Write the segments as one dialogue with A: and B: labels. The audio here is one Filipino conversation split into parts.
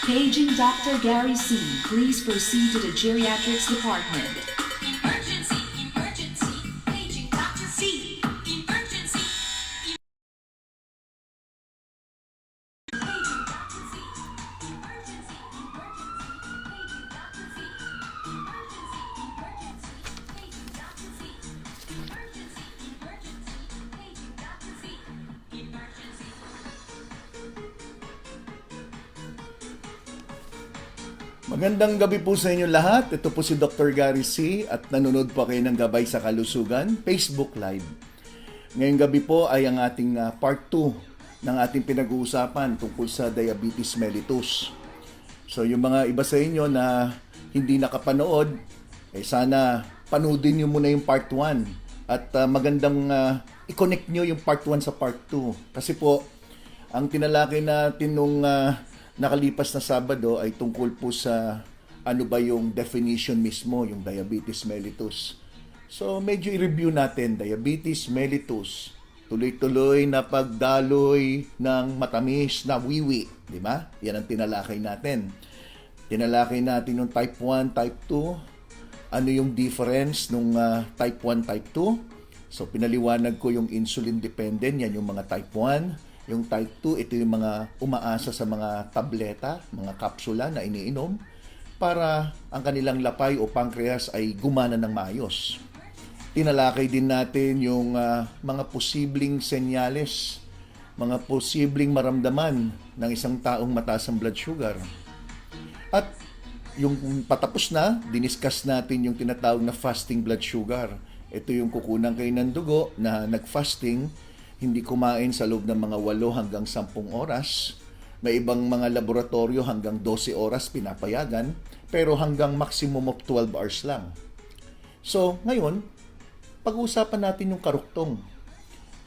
A: Paging Dr. Gary C. Please proceed to the geriatrics department.
B: Emergency, emergency, paging Dr. C. Emergency, paging Dr. C. Emergency, emergency, paging Dr. C. Emergency, emergency, paging Dr. C. Emergency, emergency, paging Dr. C. Emergency.
C: Magandang gabi po sa inyo lahat. Ito po si Dr. Gary C. at nanonood po kayo ng Gabay sa Kalusugan, Facebook Live. Ngayong gabi po ay ang ating part 2 ng ating pinag-uusapan tungkol sa diabetes mellitus. So yung mga iba sa inyo na hindi nakapanood, sana panoodin nyo muna yung part 1 at magandang i-connect nyo yung part 1 sa part 2. Kasi po, ang tinalakay natin nung nakalipas na Sabado ay tungkol po sa ano ba yung definition mismo, yung diabetes mellitus. So medyo i-review natin, diabetes mellitus, tuloy-tuloy na pagdaloy ng matamis na wiwi, di ba? Yan ang tinalakay natin. Tinalakay natin yung type 1, type 2, ano yung difference nung type 1, type 2. So pinaliwanag ko yung insulin dependent, yan yung mga type 1. Yung type 2, ito yung mga umaasa sa mga tableta, mga kapsula na iniinom para ang kanilang lapay o pancreas ay gumana ng maayos. Tinalakay din natin yung mga posibleng senyales, mga posibleng maramdaman ng isang taong mataas ang blood sugar. At yung patapos na, diniscuss natin yung tinatawag na fasting blood sugar. Ito yung kukunan kayo ng dugo na nag-fasting, hindi kumain sa loob ng mga 8 hanggang 10 oras. May ibang mga laboratorio hanggang 12 oras pinapayagan, pero hanggang maximum of 12 hours lang. So, ngayon, pag-uusapan natin yung karuktong.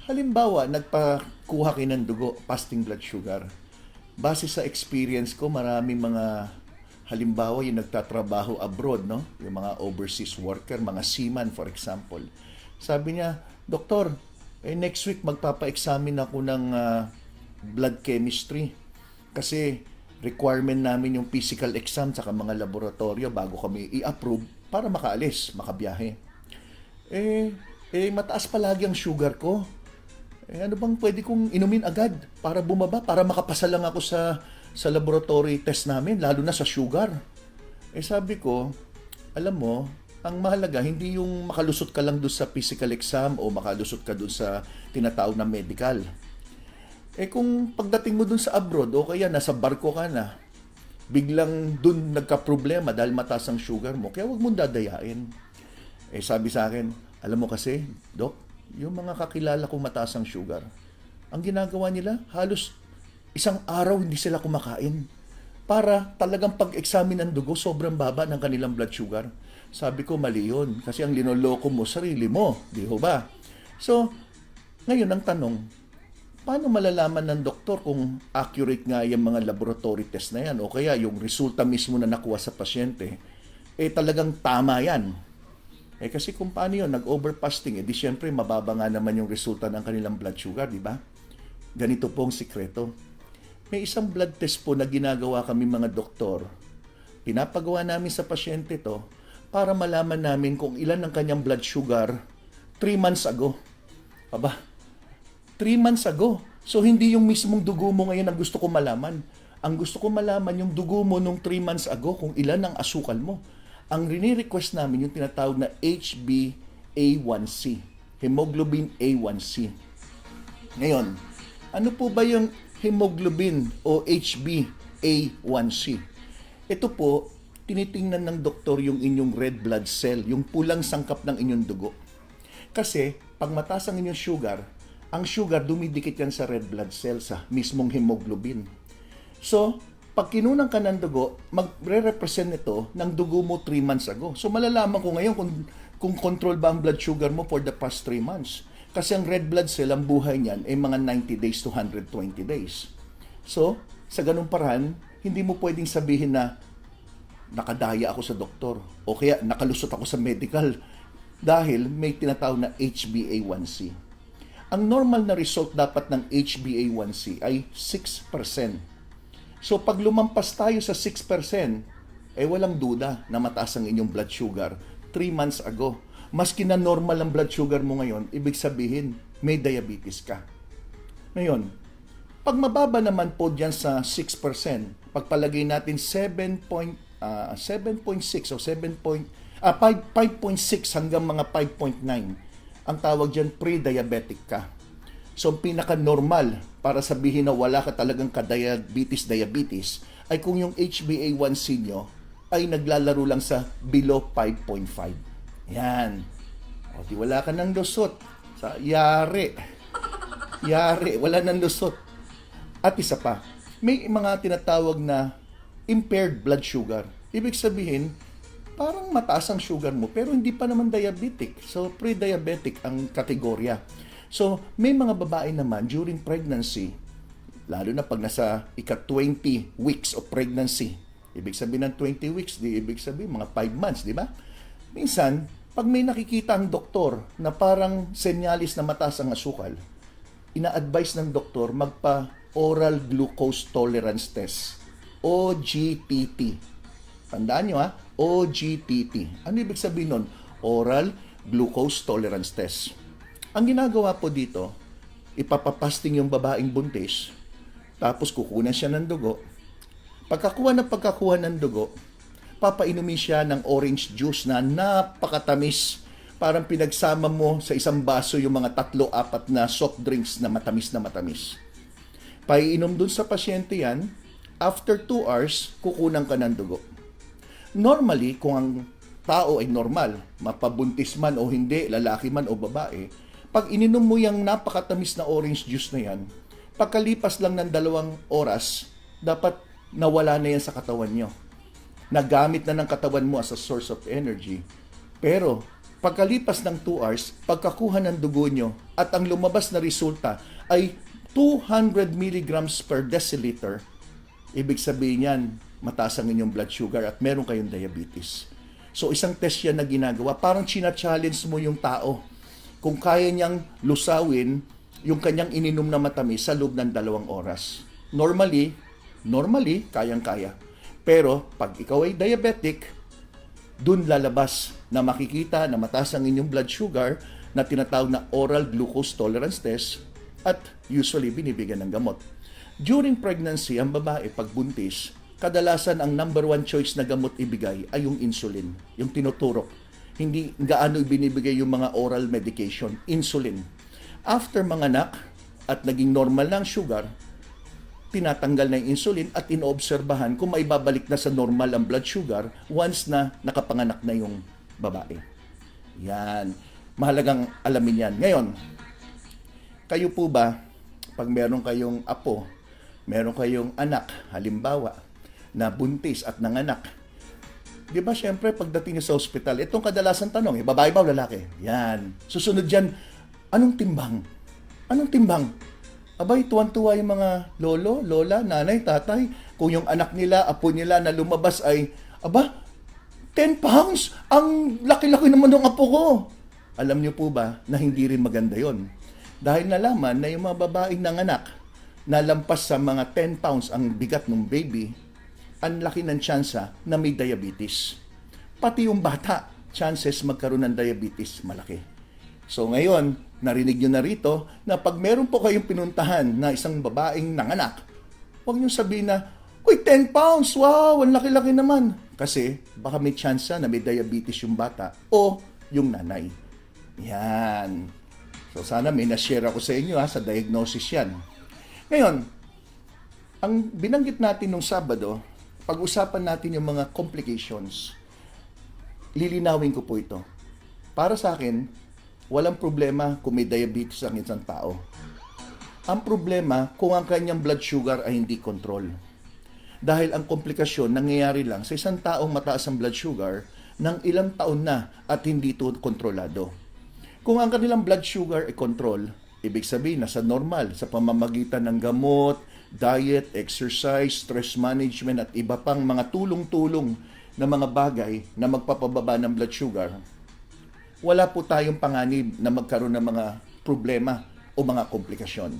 C: Halimbawa, nagpakuha kayo ng dugo, fasting blood sugar. Base sa experience ko, marami mga, halimbawa, yung nagtatrabaho abroad, no? Yung mga overseas worker, mga seaman, for example. Sabi niya, Doktor, next week magpapa-examine ako ng blood chemistry kasi requirement namin yung physical exam sa mga laboratorio bago kami i-approve para makaalis, makabiyahe. Mataas palagi ang sugar ko. Ano bang pwede kong inumin agad para bumaba, para makapasa lang ako sa laboratory test namin, lalo na sa sugar. Sabi ko, alam mo, ang mahalaga, hindi yung makalusot ka lang doon sa physical exam o makalusot ka doon sa tinatawag na medical. Kung pagdating mo doon sa abroad o kaya nasa barko ka na, biglang doon nagka-problema dahil mataas ang sugar mo, kaya huwag mong dadayain. Sabi sa akin, alam mo kasi, Dok, yung mga kakilala kong mataas ang sugar, ang ginagawa nila, halos isang araw hindi sila kumakain para talagang pag-examine ng dugo, sobrang baba ng kanilang blood sugar. Sabi ko, mali yun. Kasi ang linoloko mo, sarili mo. Di ho ba? So, ngayon ang tanong, paano malalaman ng doktor kung accurate nga yung mga laboratory test na yan o kaya yung resulta mismo na nakuha sa pasyente, talagang tama yan. Kasi kung paano yun, nag-overfasting, di syempre mababa nga naman yung resulta ng kanilang blood sugar, di ba? Ganito po ang sikreto. May isang blood test po na ginagawa kami mga doktor. Pinapagawa namin sa pasyente to para malaman namin kung ilan ang kanyang blood sugar 3 months ago. 3 months ago. So, hindi yung mismong dugo mo ngayon ang gusto ko malaman. Ang gusto ko malaman yung dugo mo nung 3 months ago kung ilan ang asukal mo. Ang rini-request namin yung tinatawag na HbA1c, hemoglobin A1c. Ngayon, ano po ba yung hemoglobin o HbA1c? Ito po, tinitingnan ng doktor yung inyong red blood cell, yung pulang sangkap ng inyong dugo. Kasi, pag mataas ang inyong sugar, ang sugar dumidikit yan sa red blood cell, sa mismong hemoglobin. So, pag kinunan ka ng dugo, magre-represent ito ng dugo mo 3 months ago. So, malalaman ko ngayon kung control ba ang blood sugar mo for the past 3 months. Kasi ang red blood cell, ang buhay niyan ay mga 90 days to 120 days. So, sa ganung paraan, hindi mo pwedeng sabihin na nakadaya ako sa doktor o kaya nakalusot ako sa medical dahil may tinatawag na HbA1c. Ang normal na result dapat ng HbA1c ay 6%. So pag lumampas tayo sa 6%, walang duda na mataas ang inyong blood sugar 3 months ago. Maski na normal ang blood sugar mo ngayon, ibig sabihin may diabetes ka. Ngayon, pag mababa naman po dyan sa 6%, pagpalagay natin 7.6 o 5.6 hanggang mga 5.9, ang tawag dyan pre-diabetic ka. So, ang pinaka-normal para sabihin na wala ka talagang diabetes ay kung yung HbA1c nyo ay naglalaro lang sa below 5.5. Yan. O, di wala ka ng lusot. Yari, wala ng lusot. At isa pa, may mga tinatawag na impaired blood sugar. Ibig sabihin, parang mataas ang sugar mo pero hindi pa naman diabetic. So, pre-diabetic ang kategorya. So, may mga babae naman during pregnancy, lalo na pag nasa ika-20 weeks of pregnancy. Ibig sabihin ng 20 weeks, di ibig sabihin mga 5 months, di ba? Minsan, pag may nakikita ang doktor na parang senyalis na mataas ang asukal, ina-advise ng doktor magpa-oral glucose tolerance test, OGTT. Tandaan nyo OGTT. Ano ibig sabihin nun? Oral glucose tolerance test. Ang ginagawa po dito, ipapapasting yung babaeng buntis, tapos kukunan siya ng dugo. Pagkakuha ng dugo, papainumin siya ng orange juice na napakatamis. Parang pinagsama mo sa isang baso yung mga 3-4 na soft drinks na matamis. Paiinom dun sa pasyente yan, after 2 hours, kukunan ka ng dugo. Normally, kung ang tao ay normal, mapabuntis man o hindi, lalaki man o babae, pag ininom mo yung napakatamis na orange juice na yan, pagkalipas lang ng 2 oras, dapat nawala na yan sa katawan nyo. Nagamit na ng katawan mo as a source of energy. Pero, pagkalipas ng 2 hours, pagkakuha ng dugo nyo at ang lumabas na resulta ay 200 milligrams per deciliter, ibig sabihin yan, mataas ang inyong blood sugar at meron kayong diabetes. So, isang test yan na ginagawa. Parang china-challenge mo yung tao kung kaya niyang lusawin yung kanyang ininom na matamis sa loob ng 2 oras. Normally, kayang-kaya. Pero, pag ikaw ay diabetic, dun lalabas na makikita na mataas ang inyong blood sugar na tinatawag na oral glucose tolerance test at usually binibigyan ng gamot. During pregnancy, ang babae pag buntis, kadalasan ang number 1 choice na gamot ibigay ay yung insulin, yung tinuturok. Hindi gaano binibigay yung mga oral medication, insulin. After manganak at naging normal na ang sugar, tinatanggal na yung insulin at inoobserbahan kung may babalik na sa normal ang blood sugar once na nakapanganak na yung babae. Yan. Mahalagang alamin yan. Ngayon, kayo po ba, pag meron kayong apo, meron kayong anak, halimbawa, na buntis at nanganak, di ba syempre pagdating niyo sa ospital, itong kadalasan tanong, babae ba o lalaki? Yan. Susunod dyan, anong timbang? Anong timbang? Abay, tuwan-tuwa yung mga lolo, lola, nanay, tatay. Kung yung anak nila, apo nila na lumabas ay, 10 pounds? Ang laki-laki naman ng apo ko. Alam niyo po ba na hindi rin maganda yon? Dahil nalaman na yung mga babaeng nanganak na lampas sa mga 10 pounds ang bigat ng baby, ang laki ng tsansa na may diabetes. Pati yung bata, chances magkaroon ng diabetes malaki. So ngayon, narinig nyo na rito na pag meron po kayong pinuntahan na isang babaeng nanganak, huwag nyo sabihin na, uy, 10 pounds, wow, ang laki-laki naman. Kasi baka may tsansa na may diabetes yung bata o yung nanay. Yan. So sana may na-share ako sa inyo sa diagnosis yan. Ngayon, ang binanggit natin nung Sabado, pag-usapan natin yung mga complications. Lilinawin ko po ito. Para sa akin, walang problema kung may diabetes ang isang tao. Ang problema kung ang kanyang blood sugar ay hindi control. Dahil ang komplikasyon nangyayari lang sa isang taong mataas ang blood sugar ng ilang taon na at hindi ito kontrolado. Kung ang kanilang blood sugar ay control, ibig sabihin nasa normal sa pamamagitan ng gamot, diet, exercise, stress management at iba pang mga tulong-tulong na mga bagay na magpapababa ng blood sugar, wala po tayong panganib na magkaroon ng mga problema o mga komplikasyon.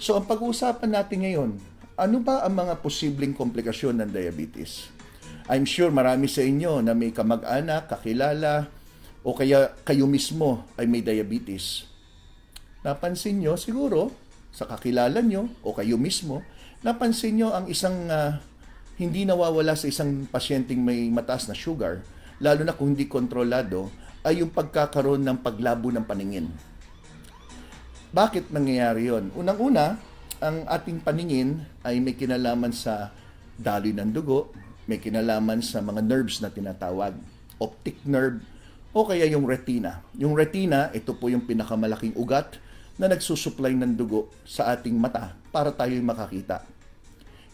C: So ang pag-uusapan natin ngayon, ano ba ang mga posibleng komplikasyon ng diabetes? I'm sure marami sa inyo na may kamag-anak, kakilala, o kaya kayo mismo ay may diabetes. Napansin nyo siguro, sa kakilala nyo o kayo mismo, napansin nyo ang isang hindi nawawala sa isang pasyenteng may mataas na sugar, lalo na kung hindi kontrolado, ay yung pagkakaroon ng paglabo ng paningin. Bakit nangyayari yon? Unang-una, ang ating paningin ay may kinalaman sa daloy ng dugo, may kinalaman sa mga nerves na tinatawag, optic nerve, o kaya yung retina. Yung retina, ito po yung pinakamalaking ugat na nagsusupply ng dugo sa ating mata para tayo'y makakita.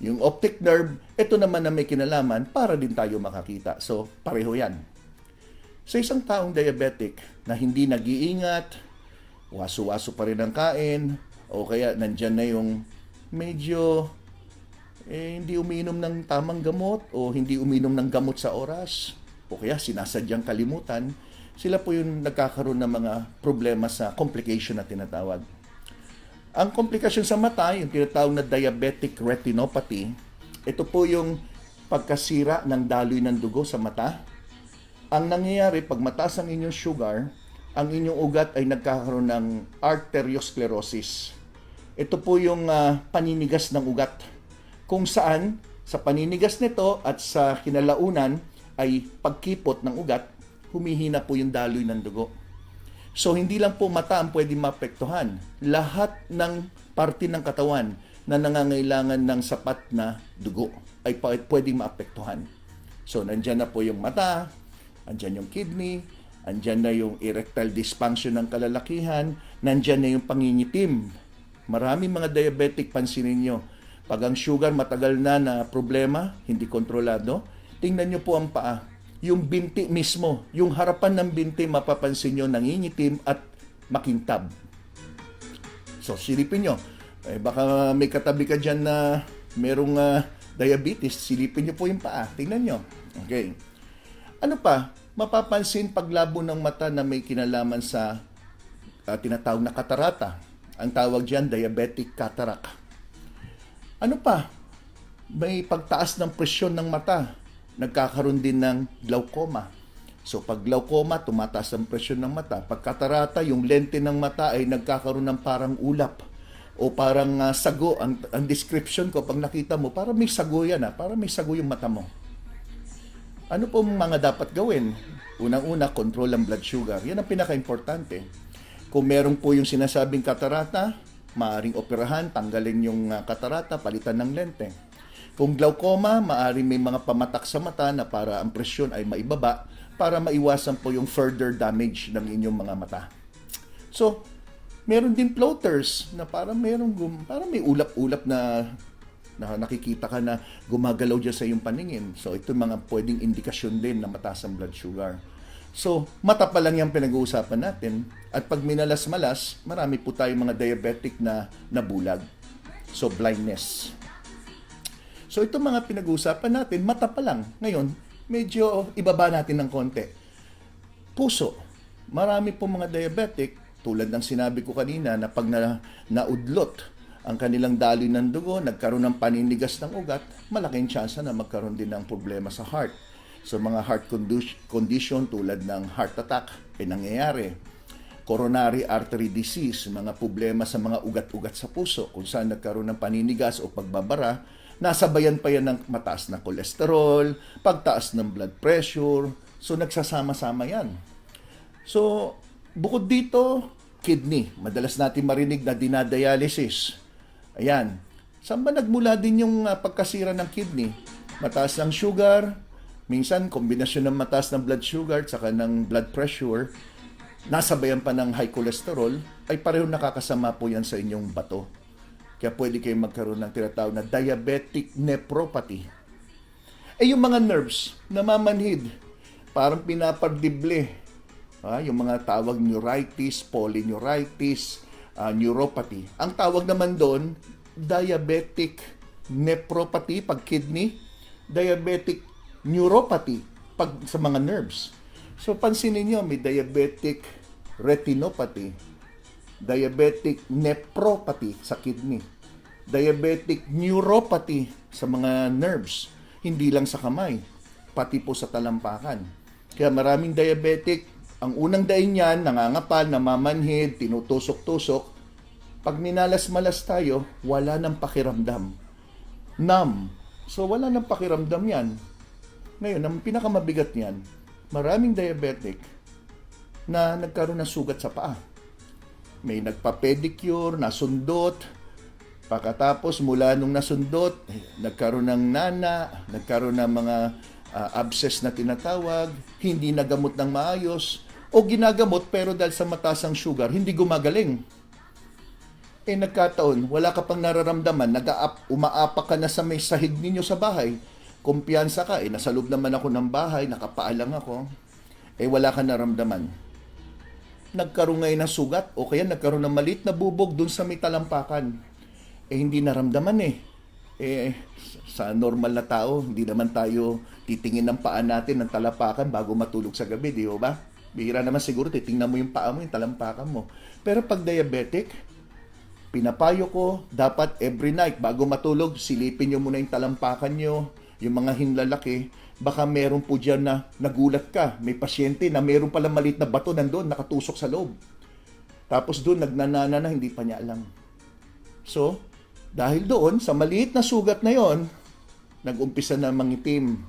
C: Yung optic nerve, ito naman na may kinalaman para din tayo makakita. So, pareho yan. Sa isang taong diabetic na hindi nag-iingat, waso-waso pa rin ang kain, o kaya nandyan na yung medyo hindi uminom ng tamang gamot o hindi uminom ng gamot sa oras, o kaya sinasadyang kalimutan, sila po yung nagkakaroon ng mga problema sa complication na tinatawag. Ang komplikasyon sa mata, yung tinatawag na diabetic retinopathy, ito po yung pagkasira ng daloy ng dugo sa mata. Ang nangyayari, pag mataas ang inyong sugar, ang inyong ugat ay nagkakaroon ng arteriosclerosis. Ito po yung paninigas ng ugat. Kung saan, sa paninigas nito at sa kinalaunan ay pagkipot ng ugat, humihina po yung daloy ng dugo. So, hindi lang po mata ang pwedeng maapektuhan. Lahat ng parte ng katawan na nangangailangan ng sapat na dugo ay pwedeng maapektuhan. So, nandyan na po yung mata, andyan yung kidney, andyan na yung erectile dysfunction ng kalalakihan, nandyan na yung pangingitim. Maraming mga diabetic, pansinin nyo, pag ang sugar matagal na problema, hindi kontrolado, tingnan nyo po ang paa. Yung binti mismo, yung harapan ng binti, mapapansin nyo nangingitim at makintab. So, silipin nyo. Baka may katabi ka dyan na merong diabetes, silipin nyo po yung paa. Tingnan nyo. Okay. Ano pa? Mapapansin paglabo ng mata na may kinalaman sa tinatawag na katarata. Ang tawag dyan, diabetic cataract. Ano pa? May pagtaas ng presyon ng mata. Nagkakaroon din ng glaucoma. So pag glaucoma, tumataas ang presyon ng mata. Pag katarata, yung lente ng mata ay nagkakaroon ng parang ulap o parang sago. Ang description ko, pag nakita mo, parang may sago yan. Parang may sago yung mata mo. Ano po mga dapat gawin? Unang-una, control ang blood sugar. Yan ang pinaka-importante. Kung meron po yung sinasabing katarata, maaring operahan, tanggalin yung katarata, palitan ng lente. Kung glaucoma, maaring may mga pamatak sa mata na para ang presyon ay maibaba para maiwasan po yung further damage ng inyong mga mata. So, meron din floaters na parang may ulap-ulap na nakikita ka na gumagalaw dyan sa iyong paningin. So, ito mga pwedeng indikasyon din na mataas ang blood sugar. So, mata pa lang yung pinag-uusapan natin. At pag minalas-malas, marami po tayong mga diabetic na nabulag. So, blindness. So, ito mga pinag-uusapan natin, mata pa lang. Ngayon, medyo ibaba natin ng konti. Puso. Marami po mga diabetic, tulad ng sinabi ko kanina, na pag naudlot ang kanilang daloy ng dugo, nagkaroon ng paninigas ng ugat, malaking tsansa na magkaroon din ng problema sa heart. So, mga heart condition tulad ng heart attack, nangyayari. Coronary artery disease, mga problema sa mga ugat-ugat sa puso, kung saan nagkaroon ng paninigas o pagbabara, nasabayan pa yan ng mataas na kolesterol, pagtaas ng blood pressure. So, nagsasama-sama yan. So, bukod dito, kidney. Madalas natin marinig na dinadialysis. Ayan. Saan ba nagmula din yung pagkasira ng kidney? Mataas ng sugar, minsan kombinasyon ng mataas ng blood sugar at saka ng blood pressure, nasabayan pa ng high cholesterol, ay pareho nakakasama po yan sa inyong bato. Kaya pwede kayong magkaroon ng tinatawag na diabetic nephropathy. Yung mga nerves, namamanhid, parang pinapardible. Yung mga tawag neuritis, polyneuritis, neuropathy. Ang tawag naman doon, diabetic nephropathy pag kidney, diabetic neuropathy pag sa mga nerves. So pansinin niyo, may diabetic retinopathy. diabetic nephropathy sa kidney, diabetic neuropathy sa mga nerves, hindi lang sa kamay, pati po sa talampakan. Kaya maraming diabetic, ang unang daing niyan, nangangapal, namamanhid, tinutusok-tusok. Pag minalas-malas tayo, wala nang pakiramdam. Numb. So wala nang pakiramdam yan. Ngayon, ang pinakamabigat niyan, maraming diabetic na nagkaroon ng sugat sa paa. May nagpa-pedicure, nasundot, pagkatapos mula nung nasundot, nagkaroon ng nana, nagkaroon ng mga abscess na tinatawag, hindi nagamot ng maayos, o ginagamot pero dahil sa mataas ang sugar, hindi gumagaling. Nagkataon, wala ka pang nararamdaman, umaapak ka na sa may sahig ninyo sa bahay, kumpiyansa ka, nasa loob naman ako ng bahay, nakapaalang ako, wala ka naramdaman. Nagkaroon ngayon ng sugat o kaya nagkaroon ng maliit na bubog dun sa may talampakan. Hindi naramdaman sa normal na tao, hindi naman tayo titingin ng paa natin ng talampakan bago matulog sa gabi, di ba? Bihira naman siguro titingnan mo yung paa mo, yung talampakan mo. Pero pag diabetic, pinapayo ko, dapat every night bago matulog, silipin nyo muna yung talampakan nyo, yung mga hinlalaki. Baka meron po dyan na nagulat ka, may pasyente na meron pala maliit na bato nandun, nakatusok sa loob. Tapos doon, nagnanana na, hindi pa niya alam. So, dahil doon, sa maliit na sugat na yon, nag-umpisa na mangitim.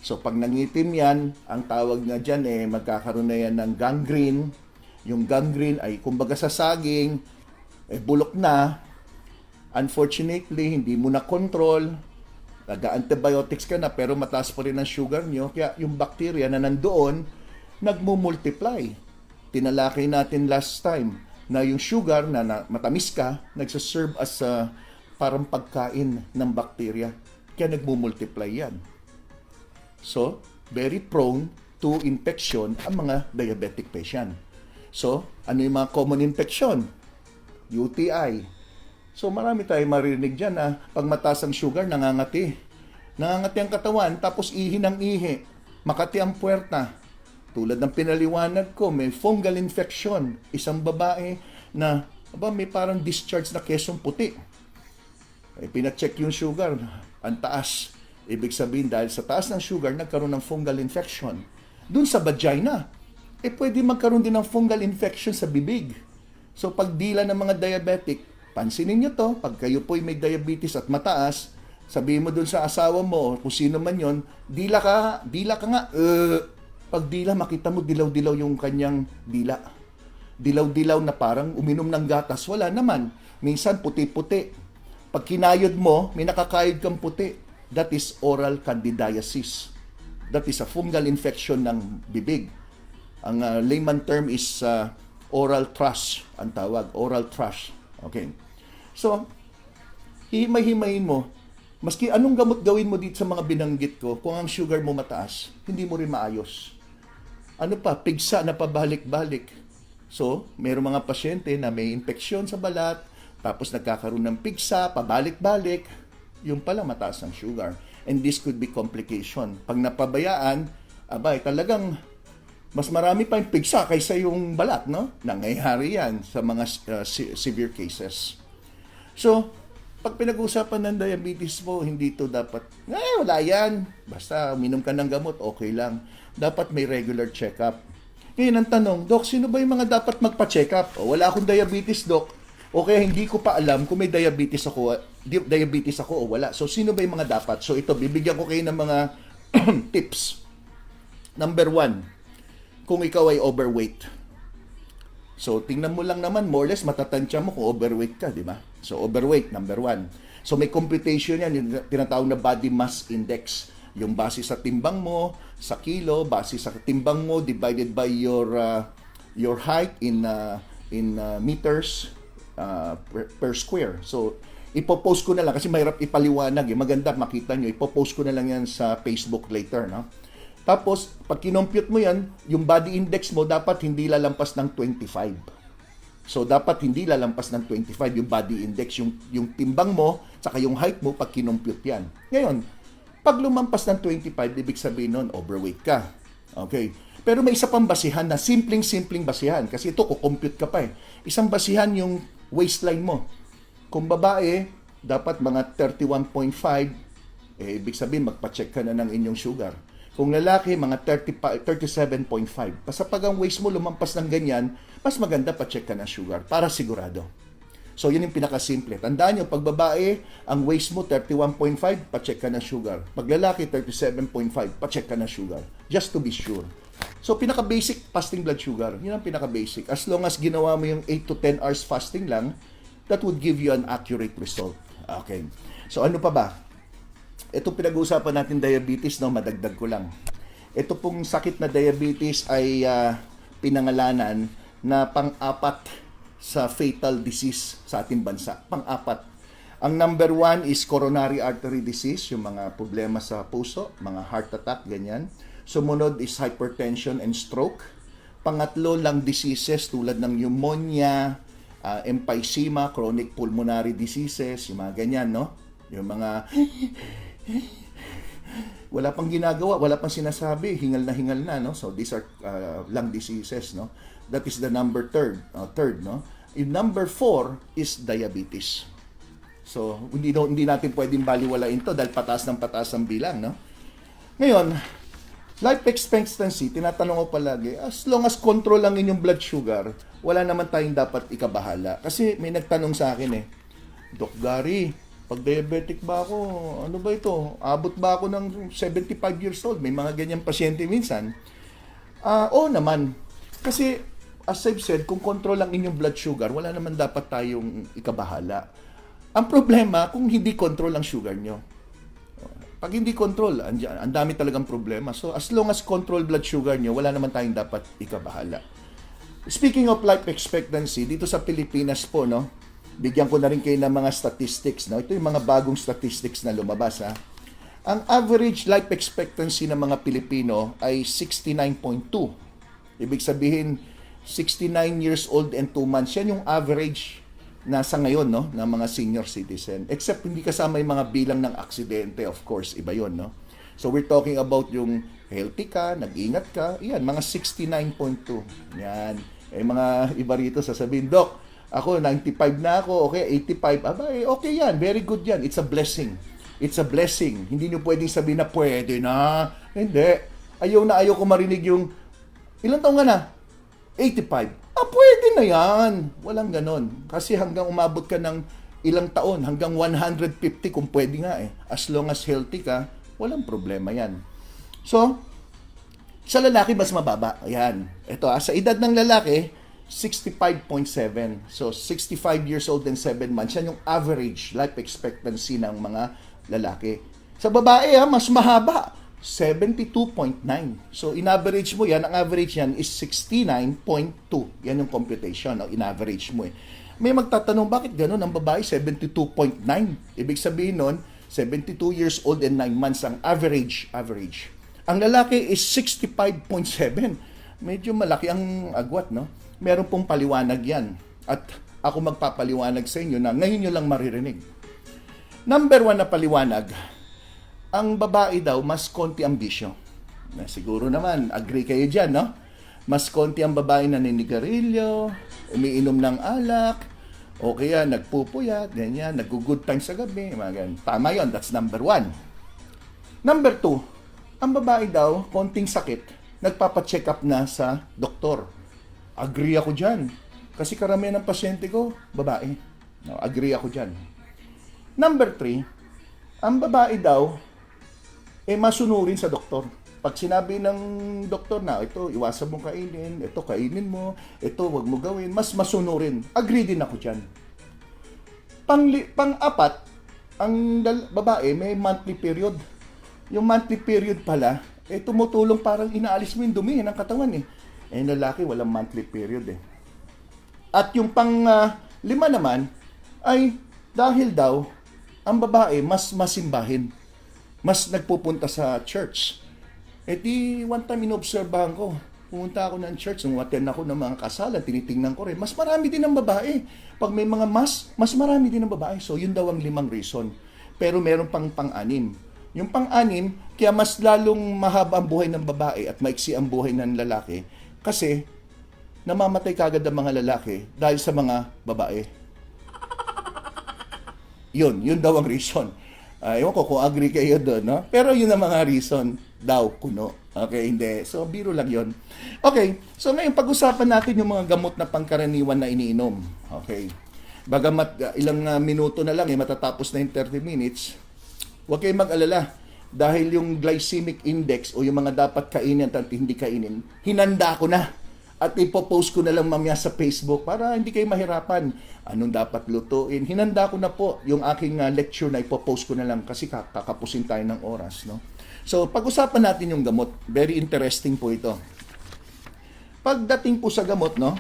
C: So, pag nangitim yan, ang tawag nga dyan, magkakaroon na yan ng gangrene. Yung gangrene ay, kumbaga sa saging, bulok na. Unfortunately, hindi mo na control. Nag-antibiotics ka na pero mataas pa rin ang sugar nyo. Kaya yung bacteria na nandoon, nagmumultiply. Tinalakay natin last time na yung sugar na matamis ka, nagsaserve as parang pagkain ng bacteria. Kaya nagmumultiply yan. So, very prone to infection ang mga diabetic patient. So, ano yung mga common infection? UTI. So marami tayong maririnig dyan na pag mataas ang sugar, nangangati. Nangangati ang katawan, tapos ihi ng ihi. Makati ang puwerta. Tulad ng pinaliwanag ko, may fungal infection. Isang babae na may parang discharge na kesong puti. Pinacheck yung sugar, ang taas. Ibig sabihin dahil sa taas ng sugar, nagkaroon ng fungal infection. Dun sa vagina, pwede magkaroon din ng fungal infection sa bibig. So pagdila ng mga diabetic, pansinin nyo to, pag kayo po'y may diabetes at mataas, sabihin mo dun sa asawa mo, kung sino man yon, dila ka nga. Pag dila, makita mo dilaw-dilaw yung kanyang dila. Dilaw-dilaw na parang uminom ng gatas. Wala naman. Minsan puti-puti. Pag kinayod mo, may nakakayod kang puti. That is oral candidiasis. That is a fungal infection ng bibig. Ang layman term is oral thrush, ang tawag, oral thrush. Okay. So, himay-himayin mo, maski anong gamot gawin mo dito sa mga binanggit ko, kung ang sugar mo mataas, hindi mo rin maayos. Ano pa, pigsa na pabalik-balik. So, mayroong mga pasyente na may infeksyon sa balat, tapos nagkakaroon ng pigsa, pabalik-balik, yung pala mataas ang sugar. And this could be complication. Pag napabayaan, talagang mas marami pa yung pigsa kaysa yung balat, no? Nangyayari yan sa mga severe cases. So, pag pinag-usapan ng diabetes mo, hindi to dapat, wala yan. Basta uminom ka ng gamot, okay lang. Dapat may regular check-up. Ngayon ang tanong, Dok, sino ba yung mga dapat magpa-check-up? Wala akong diabetes, Dok. O kaya hindi ko pa alam kung may diabetes ako o wala. So, sino ba yung mga dapat? So, ito, bibigyan ko kayo ng mga tips. Number 1, kung ikaw ay overweight. So, tingnan mo lang naman, more or less, matatansya mo kung overweight ka, di ba? So, overweight, number 1. So, may computation yan, yung tinatawag na body mass index. Yung base sa timbang mo, sa kilo, base sa timbang mo, divided by your height in meters per square. So, ipopost ko na lang, kasi mahirap ipaliwanag. Maganda, makita nyo. Ipopost ko na lang yan sa Facebook later, no? Tapos, pag kinompute mo yan, yung body index mo dapat hindi lalampas ng 25. So, dapat hindi lalampas ng 25 yung body index, yung timbang mo, saka yung height mo pag kinompute yan. Ngayon, pag lumampas ng 25, ibig sabihin nun, overweight ka. Okay. Pero may isa pang basihan na simpleng-simpleng basihan. Kasi ito, kukompute ka pa eh. Isang basihan yung waistline mo. Kung babae, dapat mga 31.5, ibig sabihin magpa-check ka na ng inyong sugar. Kung lalaki, mga 37.5. Basta pag ang waist mo lumampas ng ganyan, mas maganda pa-check ka ng sugar para sigurado. So, yun yung pinakasimple. Tandaan nyo, pag babae, ang waist mo 31.5, pa-check ka ng sugar. Pag lalaki, 37.5, pa-check ka ng sugar. Just to be sure. So, pinaka-basic, fasting blood sugar. Yun ang pinaka-basic. As long as ginawa mo yung 8 to 10 hours fasting lang, that would give you an accurate result. Okay. So, ano pa ba? Ito pinag-uusapan natin diabetes, no? Madagdag ko lang. Ito pong sakit na diabetes ay pinangalanan na pang-apat sa fatal disease sa ating bansa. Pang-apat. Ang number 1 is coronary artery disease, yung mga problema sa puso, mga heart attack, ganyan. Sumunod is hypertension and stroke. Pangatlo, lung diseases tulad ng pneumonia, emphysema, chronic pulmonary diseases, yung mga ganyan, no? Yung mga wala pang ginagawa, wala pang sinasabi, hingal na, no? So these are lung diseases, no? That is the number third, no? Yung number 4 is diabetes. So hindi natin pwedeng baliwalain to dahil pataas ang bilang, no? Ngayon, life expectancy, tinatanong ko palagi, as long as control lang inyong blood sugar, wala naman tayong dapat ikabahala. Kasi may nagtanong sa akin Doc Gary, pag diabetic ba ako, ano ba ito? Abot ba ako ng 75 years old? May mga ganyang pasyente minsan. Oo naman. Kasi, as I've said, kung control lang inyong blood sugar, wala naman dapat tayong ikabahala. Ang problema, kung hindi control ang sugar nyo. Pag hindi control, ang dami talagang problema. So, as long as control blood sugar nyo, wala naman tayong dapat ikabahala. Speaking of life expectancy, dito sa Pilipinas po, no, bigyan ko na rin kayo ng mga statistics. No? Ito yung mga bagong statistics na lumabas. Ha? Ang average life expectancy ng mga Pilipino ay 69.2. Ibig sabihin, 69 years old and 2 months. Yan yung average nasa ngayon, no, ng mga senior citizen. Except hindi kasama yung mga bilang ng aksidente, of course, iba yun, no? So we're talking about yung healthy ka, nag-ingat ka, yan, mga 69.2. Yan. Mga iba rito sasabihin, Doc, ako 95 na ako, okay, 85. Aba, okay yan, very good yan. It's a blessing. It's a blessing. Hindi nyo pwedeng sabihin na pwede na. Hindi. Ayaw ko marinig yung, ilang taong ka na? 85. Pwede na yan. Walang ganon. Kasi hanggang umabot ka ng ilang taon, hanggang 150 kung pwede nga As long as healthy ka, walang problema yan. So, sa lalaki mas mababa. Ayan. Ito sa edad ng lalaki, 65.7. So, 65 years old and 7 months. Yan yung average life expectancy ng mga lalaki. Sa babae, mas mahaba. 72.9. So, in-average mo yan, ang average yan is 69.2. Yan yung computation, no? In-average mo May magtatanong, bakit ganun? Ang babae, 72.9. Ibig sabihin nun, 72 years old and 9 months ang average. Ang lalaki is 65.7. Medyo malaki ang agwat, no? Meron pong paliwanag yan. At ako magpapaliwanag sa inyo na ngayon nyo lang maririnig. Number 1 na paliwanag, ang babae daw, mas konti ang bisyo. Na siguro naman, agree kayo dyan, no? Mas konti ang babae na naninigarilyo, umiinom ng alak, o kaya nagpupuyat, ganyan, nag-good time sa gabi, mga ganyan. Tama yun, that's number 1. Number 2, ang babae daw, konting sakit, nagpapacheck up na sa doktor. Agree ako dyan. Kasi karamihan ng pasyente ko, babae. No, agree ako dyan. Number 3, ang babae daw, masunurin sa doktor. Pag sinabi ng doktor na, ito, iwasan mo kainin, ito, kainin mo, ito, wag mo gawin, mas masunurin. Agree din ako dyan. Pang-apat, ang babae may monthly period. Yung monthly period pala, tumutulong parang inaalis mo yung dumi ng katawan Yung lalaki, walang monthly period At yung pang-5 naman, ay dahil daw, ang babae mas masimbahin. Mas nagpupunta sa church. One time inobserbahan ko. Pumunta ako ng church, nung attend ako ng mga kasalan, tinitingnan ko rin. Mas marami din ang babae. Pag may mga mas marami din ang babae. So, yun daw ang 5 reason. Pero meron pang 6. Yung pang-anim, kaya mas lalong mahaba ang buhay ng babae at maiksi ang buhay ng lalaki kasi namamatay kagad ang mga lalaki dahil sa mga babae. Yun daw ang reason. Ewan ko kung agree kayo doon, no? Pero yun ang mga reason daw, kuno. Okay, hindi. So, biro lang yun. Okay, so ngayon pag-usapan natin yung mga gamot na pangkaraniwan na iniinom. Okay. Bagamat ilang minuto na lang, matatapos na yung 30 minutes, huwag kayong mag-alala. Dahil yung glycemic index o yung mga dapat kainin at hindi kainin, hinanda ko na. At ipopost ko na lang mamaya sa Facebook para hindi kayo mahirapan. Anong dapat lutuin? Hinanda ko na po yung aking lecture na ipopost ko na lang kasi kakapusin tayo ng oras. No? So, pag-usapan natin yung gamot. Very interesting po ito. Pagdating po sa gamot, no?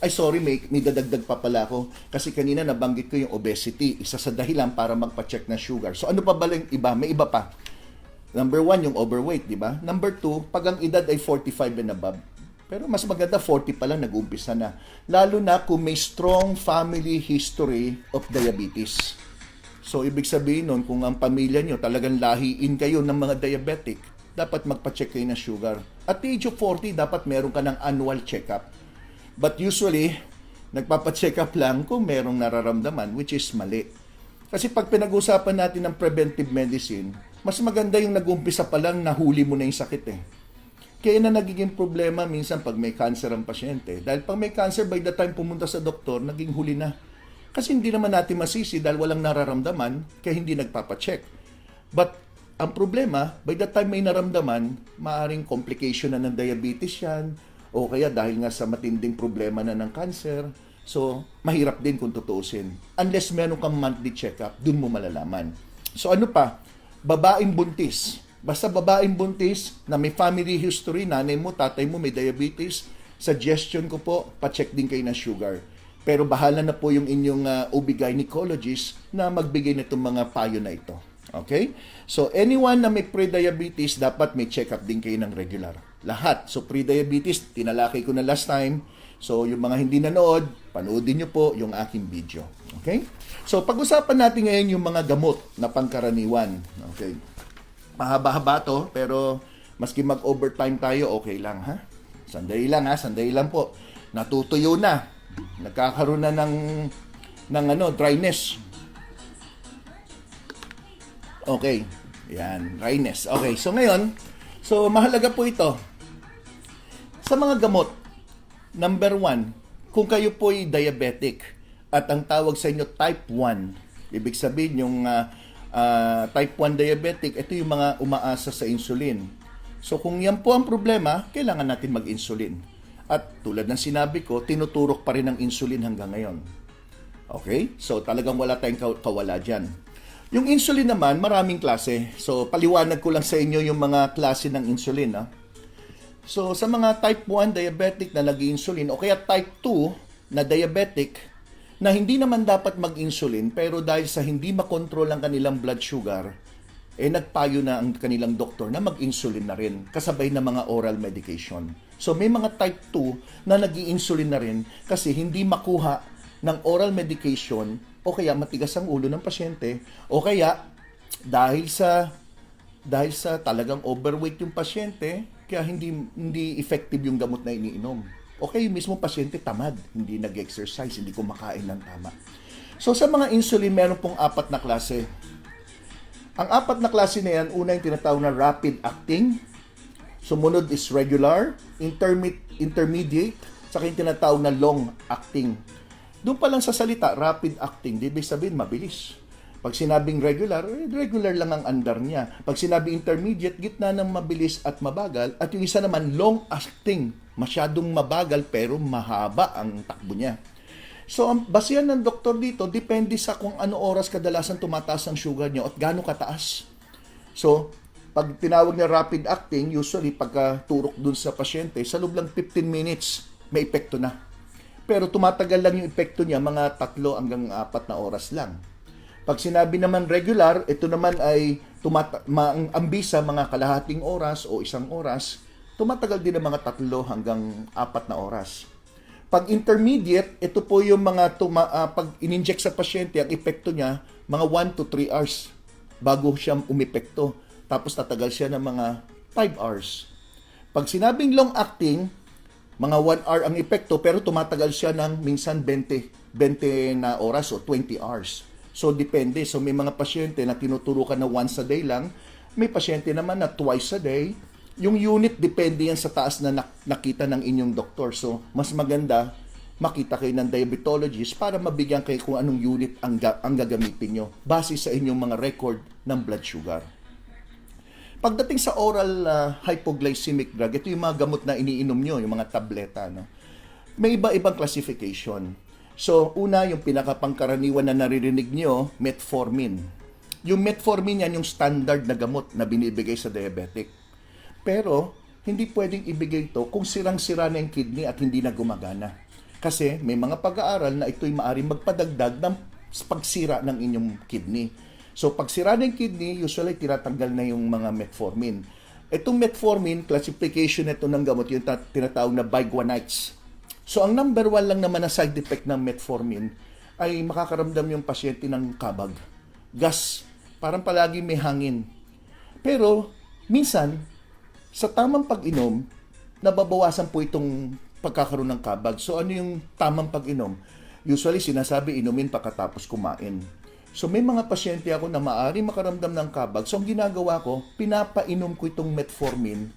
C: Ay, sorry, may dadagdag pa pala ako. Kasi kanina nabanggit ko yung obesity. Isa sa dahilan para magpa-check na sugar. So, ano pa ba yung iba? May iba pa. Number 1, yung overweight, di ba? Number 2, pag ang edad ay 45 and above. Pero mas maganda, 40 pa lang nag-umpisa na. Lalo na kung may strong family history of diabetes. So, ibig sabihin nun, kung ang pamilya nyo talagang lahiin kayo ng mga diabetic, dapat magpa-check kayo ng sugar. At the age of 40, dapat meron ka ng annual check-up. But usually, nagpapa-check up lang kung merong nararamdaman, which is mali. Kasi pag pinag-usapan natin ng preventive medicine, mas maganda yung nag-umpisa pa lang nahuli mo na yung sakit eh. Kaya na nagiging problema minsan pag may cancer ang pasyente. Dahil pag may cancer, by the time pumunta sa doktor, naging huli na. Kasi hindi naman natin masisi dahil walang nararamdaman, kaya hindi nagpapacheck. But ang problema, by the time may naramdaman, maaring complication na ng diabetes yan, o kaya dahil nga sa matinding problema na ng cancer. So, mahirap din kung tutuusin. Unless meron kang monthly check-up, dun mo malalaman. So, ano pa? Babaeng buntis. Basta babaeng buntis na may family history, nanay mo, tatay mo may diabetes, suggestion ko po, pa-check din kayo ng sugar. Pero bahala na po yung inyong OB-gynecologist na magbigay nitong mga payo na ito. Okay? So, anyone na may pre-diabetes, dapat may check-up din kayo ng regular. Lahat. So, pre-diabetes, tinalakay ko na last time. So, yung mga hindi nanood, panoodin nyo po yung aking video. Okay? So, pag-usapan natin ngayon yung mga gamot na pangkaraniwan. Okay? Mahaba-haba to, pero maski mag-overtime tayo, okay lang, ha? Sandali lang, ha? Sandali lang po. Natutuyo na. Nagkakaroon na ng dryness. Okay. Yan, dryness. Okay, so ngayon, mahalaga po ito. Sa mga gamot, number 1, kung kayo po ay diabetic at ang tawag sa inyo type 1, ibig sabihin yung type 1 diabetic, ito yung mga umaasa sa insulin. So kung yan po ang problema, kailangan natin mag-insulin. At tulad ng sinabi ko, tinuturok pa rin ang insulin hanggang ngayon. Okay? So talagang wala tayong kawala dyan. Yung insulin naman, maraming klase. So paliwanag ko lang sa inyo yung mga klase ng insulin. So sa mga type 1 diabetic na nag-insulin o kaya type 2 na diabetic, na hindi naman dapat mag-insulin pero dahil sa hindi makontrol ang kanilang blood sugar, nagpayo na ang kanilang doktor na mag-insulin na rin kasabay ng mga oral medication. So may mga type 2 na nag-i-insulin na rin kasi hindi makuha ng oral medication o kaya matigas ang ulo ng pasyente o kaya dahil sa talagang overweight yung pasyente kaya hindi effective yung gamot na iniinom. Okay, yung mismo pasyente tamad, hindi nag-exercise, hindi kumakain ng tama. So sa mga insulin, meron pong 4 na klase. Ang 4 na klase na yan, una yung tinatawag na rapid acting, sumunod is regular, intermediate, saka yung tinatawag na long acting. Doon pa lang sa salita, rapid acting, di ibig sabihin mabilis. Pag sinabing regular, regular lang ang andar niya. Pag sinabing intermediate, gitna ng mabilis at mabagal. At yung isa naman, long acting, masyadong mabagal pero mahaba ang takbo niya. So, ang basihan ng doktor dito, depende sa kung ano oras kadalasan tumataas ang sugar niyo at gaano kataas. So, pag tinawag na rapid acting, usually pagka turok dun sa pasyente, sa loob lang 15 minutes, may epekto na. Pero tumatagal lang yung epekto niya, mga 3 hanggang 4 na oras lang. Pag sinabi naman regular, ito naman ay ambisa mga kalahating oras o 1 oras, tumatagal din ng mga 3 hanggang 4 na oras. Pag intermediate, ito po yung mga pag in-inject sa pasyente, ang epekto niya, mga 1 to 3 hours. bago siya umepekto. Tapos tatagal siya ng mga 5 hours. Pag sinabing long-acting, mga 1 hour ang epekto pero tumatagal siya ng minsan 20 na oras o 20 hours. So depende. So may mga pasyente na tinuturo ka na once a day lang, may pasyente naman na twice a day. Yung unit depende yan sa taas na nakita ng inyong doktor. So mas maganda makita kayo ng diabetologist para mabigyan kayo kung anong unit ang gagamitin nyo base sa inyong mga record ng blood sugar. Pagdating sa oral hypoglycemic drug, ito yung mga gamot na iniinom nyo, yung mga tableta. No? May iba-ibang classification. So, una, yung pinakapangkaraniwan na naririnig nyo, metformin. Yung metformin yan, yung standard na gamot na binibigay sa diabetic. Pero, hindi pwedeng ibigay ito kung sirang-sira na yung kidney at hindi na gumagana. Kasi may mga pag-aaral na ito'y maaaring magpadagdag ng pagsira ng inyong kidney. So, pag sira ng kidney, usually tinatanggal na yung mga metformin. Itong metformin, classification nito ng gamot, yung tinatawag na biguanides. So, ang number 1 lang naman na side effect ng metformin ay makakaramdam yung pasyente ng kabag. Gas. Parang palagi may hangin. Pero, minsan, sa tamang pag-inom, nababawasan po itong pagkakaroon ng kabag. So, ano yung tamang pag-inom? Usually, sinasabi, inumin pagkatapos kumain. So, may mga pasyente ako na maaari makaramdam ng kabag. So, ang ginagawa ko, pinapainom ko itong metformin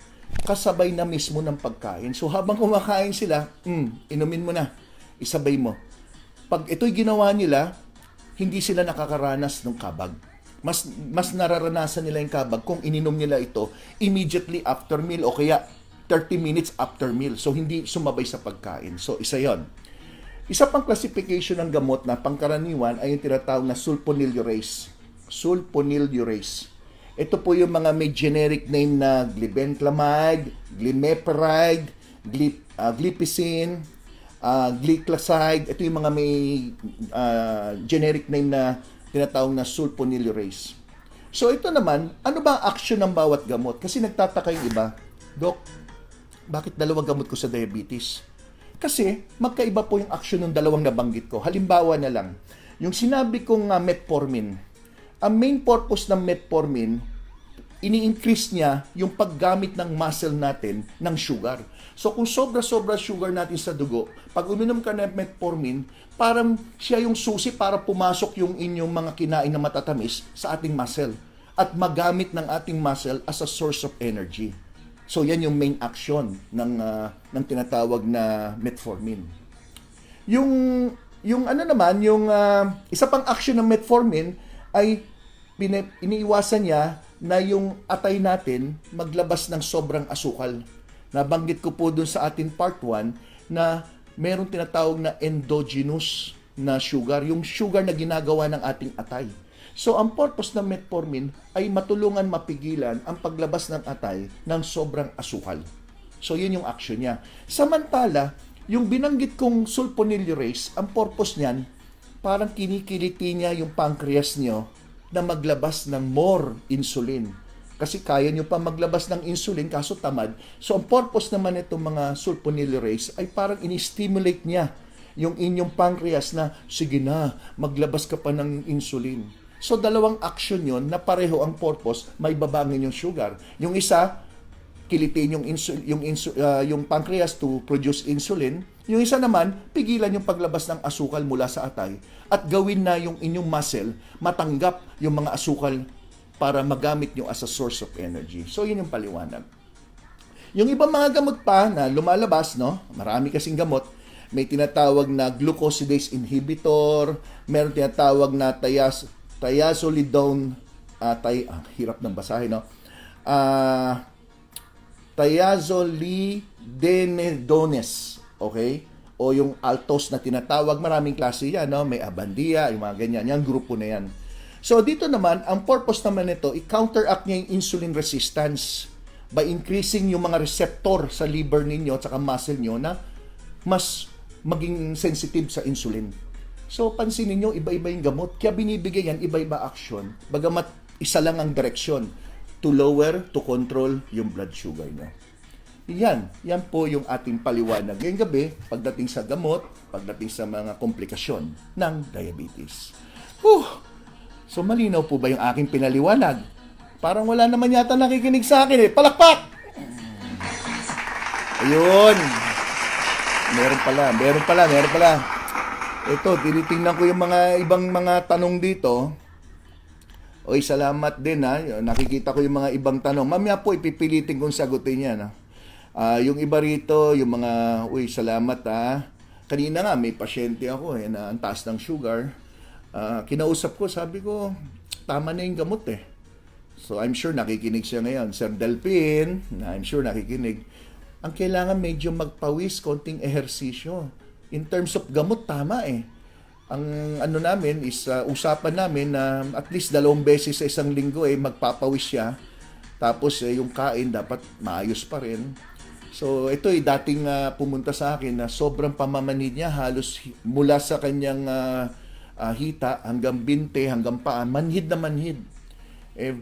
C: kasabay na mismo ng pagkain. So, habang kumakain sila, inumin mo na, isabay mo. Pag ito'y ginawa nila, hindi sila nakakaranas ng kabag. Mas nararanasan nila yung kabag kung ininom nila ito immediately after meal o kaya 30 minutes after meal. So, hindi sumabay sa pagkain. So, isa yon. Isa pang classification ng gamot na pangkaraniwan ay yung tinatawag na sulfonylureas. Sulfonylureas. Ito po yung mga may generic name na glibenclamide, glimepiride, glipizin, gliclazide. Ito yung mga may generic name na tinatawag na sulfonylureas. So ito naman, ano ba ang action ng bawat gamot? Kasi nagtataka yung iba, Dok, bakit dalawang gamot ko sa diabetes? Kasi magkaiba po yung action ng dalawang nabanggit ko. Halimbawa na lang, yung sinabi kong metformin. Ang main purpose ng metformin, ini-increase niya yung paggamit ng muscle natin ng sugar. So kung sobra-sobra sugar natin sa dugo, pag uminom ka ng metformin, parang siya yung susi para pumasok yung inyong mga kinain na matatamis sa ating muscle at magamit ng ating muscle as a source of energy. So yan yung main action ng tinatawag na metformin. Yung ano naman, yung isa pang action ng metformin ay iniiwasan niya na yung atay natin maglabas ng sobrang asukal. Nabanggit ko po dun sa ating part 1 na merong tinatawag na endogenous na sugar, yung sugar na ginagawa ng ating atay. So, ang purpose ng metformin ay matulungan mapigilan ang paglabas ng atay ng sobrang asukal. So, yun yung action niya. Samantala, yung binanggit kong sulfonylureas, ang purpose niyan, parang kinikiliti niya yung pancreas niyo na maglabas ng more insulin. Kasi kaya nyo pa maglabas ng insulin kaso tamad. So, ang purpose naman itong mga sulfonylureas ay parang ini-stimulate niya yung inyong pancreas na, sige na, maglabas ka pa ng insulin. So, dalawang action yon na pareho ang purpose, may babangin yung sugar. Yung isa, kilitin yung pancreas to produce insulin. Yung isa naman, pigilan yung paglabas ng asukal mula sa atay at gawin na yung inyong muscle matanggap yung mga asukal para magamit nyo as a source of energy. So, yun yung paliwanag. Yung ibang mga gamot pa na lumalabas, no? Marami kasing gamot. May tinatawag na glucosidase inhibitor, meron tinatawag na thiazolidone, hirap ng basahin, no? Thiazolidones, okay? O yung Altos na tinatawag, maraming klase yan, no? May Avandia, yung mga ganyan, yung grupo na yan. So, dito naman, ang purpose naman nito, i-counteract niya yung insulin resistance by increasing yung mga receptor sa liver ninyo at saka muscle nyo na mas maging sensitive sa insulin. So, pansinin nyo, iba-iba yung gamot. Kaya binibigay yan, iba-iba action. Bagamat isa lang ang direksyon to lower, to control yung blood sugar nyo. Yan po yung ating paliwanag ngayong gabi pagdating sa gamot, pagdating sa mga komplikasyon ng diabetes. So malinaw po ba yung aking pinaliwanag? Parang wala naman yata nakikinig sa akin eh. Palakpak! Ayun. Meron pala. Ito, tinitingnan ko yung mga ibang mga tanong dito. Oy, salamat din ha. Nakikita ko yung mga ibang tanong. Mamaya po, ipipilitin kong sagutin yan ha. Yung iba rito, yung mga, uy, salamat ha. Kanina nga, may pasyente ako na ang taas ng sugar. Kinausap ko, sabi ko, tama na yung gamot eh. So, I'm sure nakikinig siya ngayon. Sir Delpin, I'm sure nakikinig. Ang kailangan medyo magpawis, konting ehersisyo. In terms of gamot, tama eh. Ang ano namin is usapan namin na at least 2 beses sa isang linggo magpapawis siya. Tapos yung kain dapat maayos pa rin. So ito dating pumunta sa akin na sobrang pamamanid niya, halos mula sa kanyang hita hanggang binte, hanggang paa, manhid na manhid.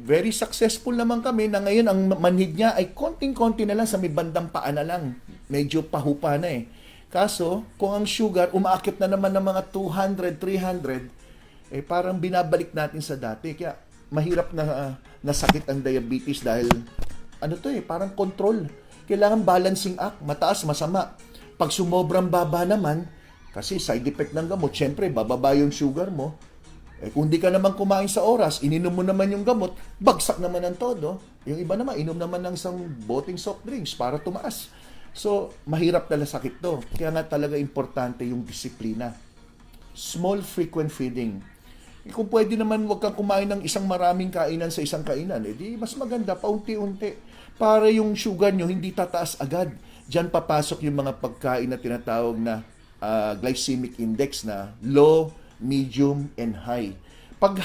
C: Very successful naman kami na ngayon ang manhid niya ay konting-konti na lang sa may bandang paa na lang. Medyo pahupa na eh. Kaso, kung ang sugar umaakit na naman ng mga 200, 300, parang binabalik natin sa dati. Kaya mahirap na nasakit ang diabetes dahil parang control. Kailangan balancing act, mataas, masama. Pag sumobrang baba naman, kasi side effect ng gamot, syempre bababa yung sugar mo. Kung di ka naman kumain sa oras, ininom mo naman yung gamot, bagsak naman ang todo. Yung iba naman, inom naman ng isang boteng soft drinks para tumaas. So, mahirap na sakit to. Kaya nga talaga importante yung disiplina. Small frequent feeding. Kung pwede naman, wag kang kumain ng isang maraming kainan sa isang kainan. Di mas maganda, paunti-unti. Para yung sugar nyo hindi tataas agad. Diyan papasok yung mga pagkain na tinatawag na glycemic index na low, medium, and high. Pag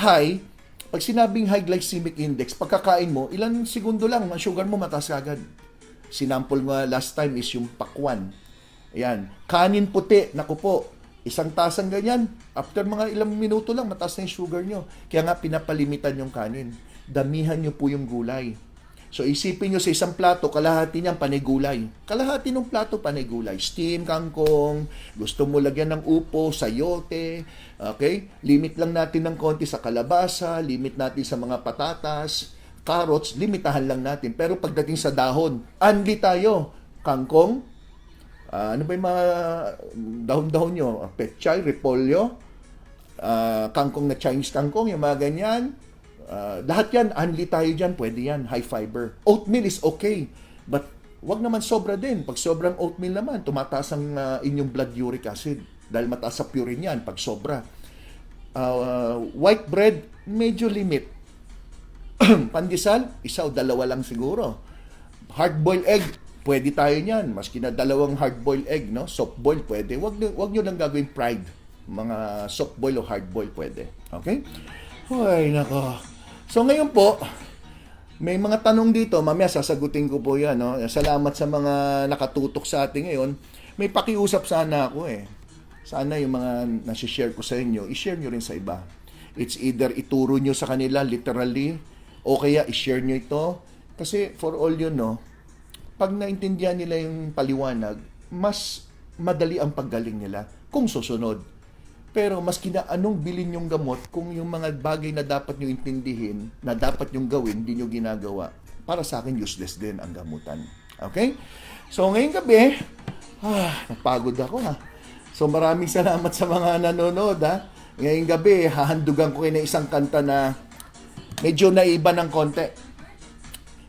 C: sinabing high glycemic index, pagkakain mo, ilang segundo lang, ang sugar mo mataas agad. Sinample nga last time is yung pakwan. Ayan. Kanin puti, naku po, isang tasang ganyan, after mga ilang minuto lang, mataas na yung sugar nyo. Kaya nga pinapalimitan yung kanin. Damihan nyo po yung gulay. So isipin nyo sa isang plato, kalahati niyan panay gulay. Kalahati ng plato panay gulay. Steam, kangkong, gusto mo lagyan ng upo, sayote, okay? Limit lang natin ng konti sa kalabasa, limit natin sa mga patatas, carrots, limitahan lang natin. Pero pagdating sa dahon, anli tayo. Kangkong, ano ba yung mga dahon-dahon nyo? Pechay, repolyo, kangkong na Chinese kangkong, yung mga ganyan. Lahat yan, anli tayo dyan, pwede yan, high fiber. Oatmeal is okay, but wag naman sobra din. Pag sobrang oatmeal naman, tumataas ang inyong blood uric acid dahil mataas sa purine yan pag sobra. White bread, medyo limit. Pandesal, 1 o 2 lang siguro. Hard-boiled egg, pwede tayo niyan. Maski na 2 hard-boiled egg, no? Soft-boil pwede. Wag nyo lang gagawin fried. Mga soft-boil o hard-boil pwede. Okay? Ay, nako. So ngayon po, may mga tanong dito, mamaya sasagutin ko po yan. No? Salamat sa mga nakatutok sa atin ngayon. May pakiusap sana ako eh. Sana yung mga nasi-share ko sa inyo, i-share nyo rin sa iba. It's either ituro nyo sa kanila literally, o kaya i-share nyo ito. Kasi for all you know, pag naintindihan nila yung paliwanag, mas madali ang paggaling nila kung susunod. Pero maski na anong bilin yung gamot, kung yung mga bagay na dapat nyo intindihin, na dapat yung gawin, hindi nyo ginagawa, para sa akin useless din ang gamutan. Okay? So ngayong gabi, napagod ako ha. So maraming salamat sa mga nanonood ha. Ngayong gabi, hahandugan ko kayo ng isang kanta na medyo naiba ng konti.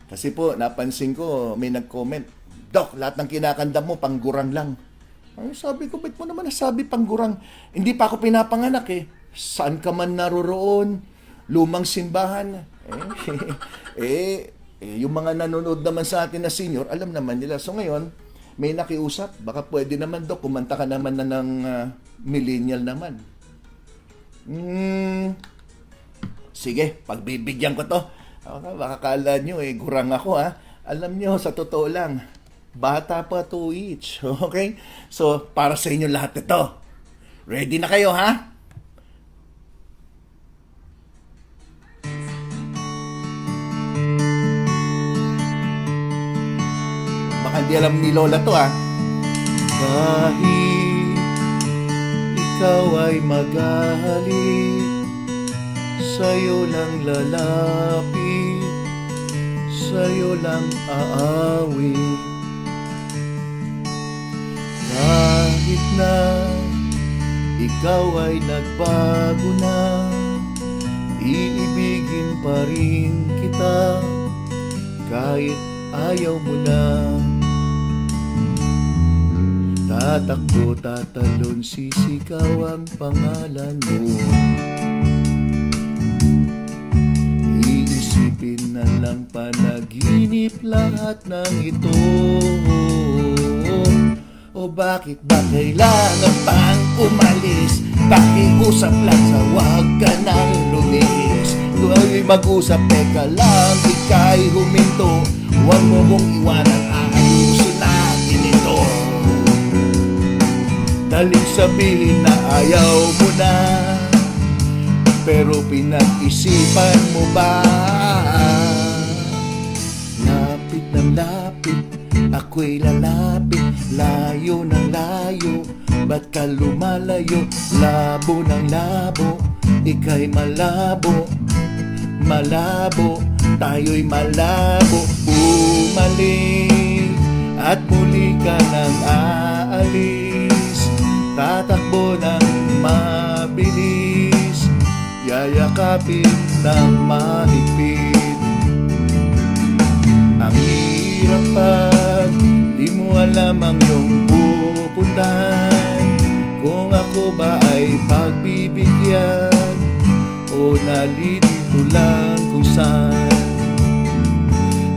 C: Kasi po, napansin ko, may nag-comment, Doc, lahat ng kinakanta mo, panggurang lang. Ay, sabi ko, ba't mo naman nasabi panggurang? Hindi pa ako pinapanganak eh. Saan ka man naroroon? Lumang simbahan. Yung mga nanonood naman sa atin na senior, alam naman nila. So ngayon, may nakiusap. Baka pwede naman, Doc, kumanta ka naman na ng millennial naman. Sige, pagbibigyan ko to. Baka kala nyo, gurang ako ha. Alam nyo, sa totoo lang, bata pa to each. Okay? So, para sa inyo lahat ito. Ready na kayo, ha? Baka di alam ni Lola to, ha? Kahit ikaw ay magalit sa'yo lang lalapit, sa'yo lang aawit. Kahit na ikaw ay nagbago na, iibigin pa rin kita kahit ayaw mo na. Tatakbo, tatalon, sisigaw ang pangalan mo. Iisipin na lang panaginip lahat ng ito. O bakit ba kailangan pang umalis? Pakiusap lang sa wag ka nang lumis. Tuloy mag-usap, teka lang, ika'y huminto. Huwag mo kong iwanan, aayusin natin ito. Daling sabihin na ayaw mo na, pero pinag-isipan mo ba? Lapit ng lapit, ako'y lalapit. Layo ng layo, ba't ka lumalayo? Labo ng labo, ika'y malabo. Malabo, tayo'y malabo. Bumalik at muli ka nang aalis. Tatakbo ng mabilis, yayakapin ng mahigpit. Ang hirap pag di mo alam ang iyong pupuntahan. Kung ako ba ay pagbibigyan o nalilito lang kung saan.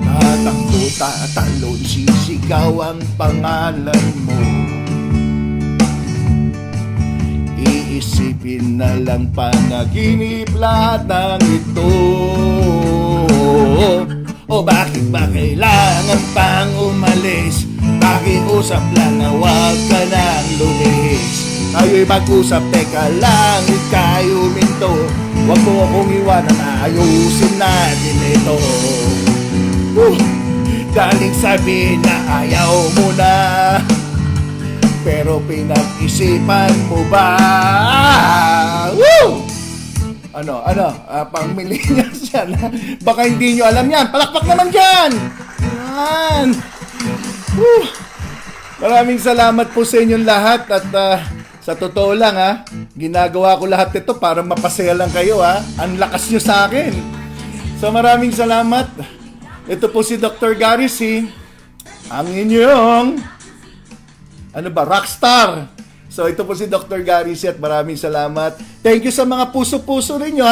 C: Tatakbo, tatalon, sisigaw ang pangalan mo. Iisipin na lang panaginip lahat ng ito. O bakit ba kailangan pang umalis? Pakiusap lang na huwag ka nang lumis. Tayo'y mag-usap, teka lang, ika'y huminto. Huwag mo akong iwanan, ayusin natin ito. Daling sabihin na ayaw mo na, pero pinag-isipan mo ba? Woo! Pang millennials yan. Baka hindi nyo alam yan. Palakpak naman dyan! Yan! Woo! Maraming salamat po sa inyong lahat at sa totoo lang ginagawa ko lahat ito para mapasaya lang kayo Ang lakas nyo sa akin. So maraming salamat. Ito po si Dr. Gary C. Ang inyong rockstar. So ito po si Dr. Gary C. at maraming salamat. Thank you sa mga puso-puso ninyo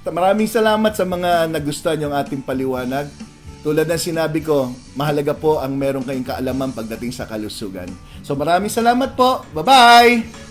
C: Maraming salamat sa mga nagustuhan yung ating paliwanag. Tulad ng sinabi ko, mahalaga po ang meron kayong kaalaman pagdating sa kalusugan. So maraming salamat po. Bye-bye!